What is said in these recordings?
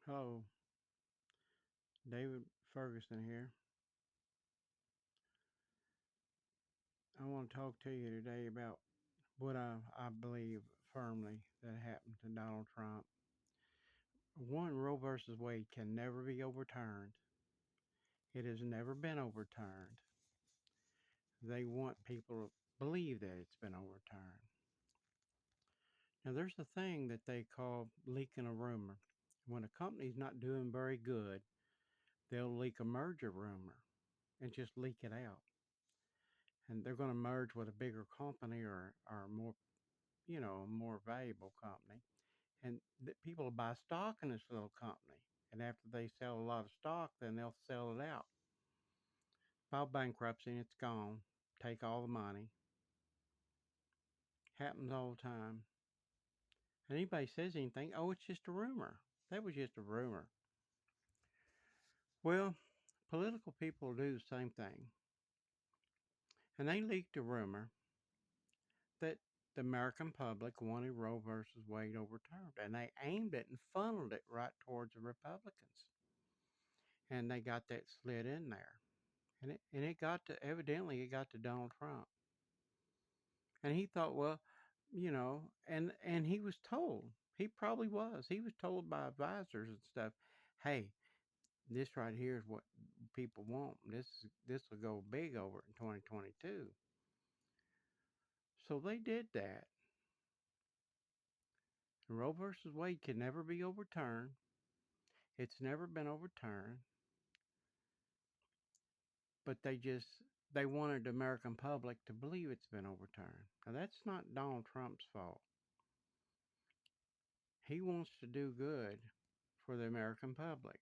Hello, David Ferguson here. I want to talk to you today about what I believe firmly that happened to Donald Trump. One, Roe versus Wade can never be overturned. It has never been overturned. They want people to believe that it's been overturned. Now, there's a thing that they call leaking a rumor. When a company's not doing very good, they'll leak a merger rumor and just leak it out. And they're going to merge with a bigger company or more more valuable company, and that people will buy stock in this little company. And after they sell a lot of stock, then they'll sell it out, file bankruptcy, and it's gone. Take all the money. Happens all the time. And anybody says anything, oh, it's just a rumor. That was just a rumor. Well, political people do the same thing, and they leaked a rumor that the American public wanted Roe versus Wade overturned, and they aimed it and funneled it right towards the Republicans, and they got that slid in there. And it got to, evidently it got to Donald Trump, and he thought, well, and he was told, he was told by advisors and stuff, hey, this right here is what people want. This will go big over in 2022. So they did that. Roe versus Wade can never be overturned. It's never been overturned, but they wanted the American public to believe it's been overturned. Now that's not Donald Trump's fault. He wants to do good for the American public.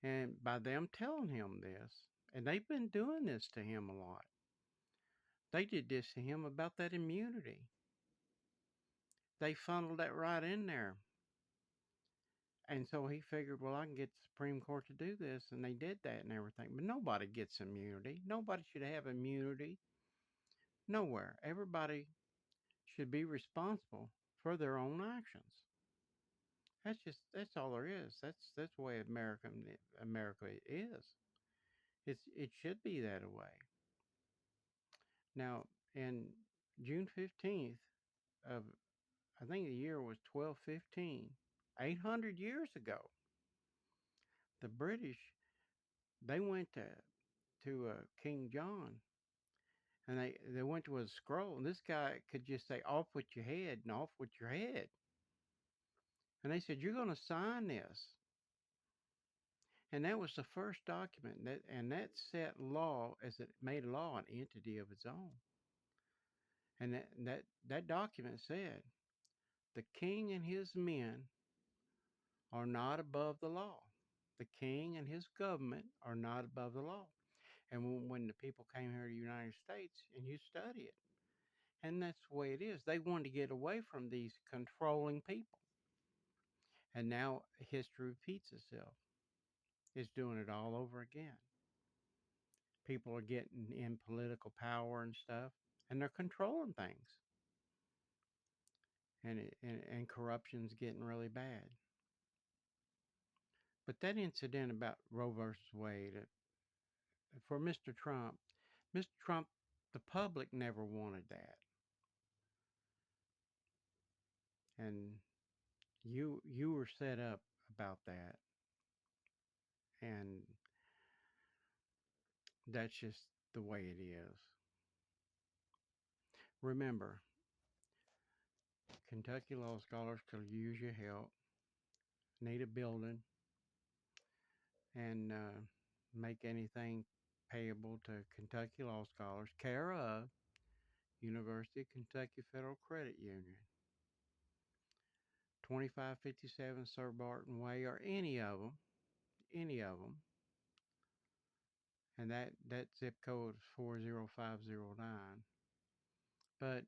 And by them telling him this, and they've been doing this to him a lot, they did this to him about that immunity. They funneled that right in there. And so he figured, well, I can get the Supreme Court to do this. And they did that and everything. But nobody gets immunity. Nobody should have immunity. Nowhere. Everybody should be responsible for their own actions. That's all there is. That's the way America is. It should be that way. Now, in June 15th of, I think the year was 1215, 800 years ago, the British, they went to King John, and they went to a scroll, and this guy could just say, off with your head and off with your head. And they said, you're going to sign this. And that was the first document, and that set law, as it made law an entity of its own. And that document said, the king and his men are not above the law. The king and his government are not above the law. And when the people came here to the United States, and you study it, and that's the way it is, they wanted to get away from these controlling people. And now history repeats itself. It's doing it all over again. People are getting in political power and stuff, and they're controlling things. And corruption's getting really bad. But that incident about Roe versus Wade, for Mr. Trump, the public never wanted that. And you were set up about that. And that's just the way it is. Remember, Kentucky law scholars could use your help, need a building, and make anything payable to Kentucky law scholars, care of University of Kentucky Federal Credit Union, 2557 Sir Barton Way, or any of them, and that zip code is 40509. But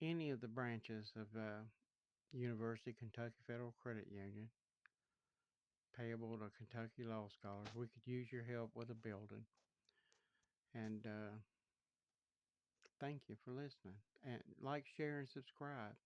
any of the branches of University of Kentucky Federal Credit Union, payable to Kentucky law scholars, we could use your help with a building. And thank you for listening. And like, share, and subscribe.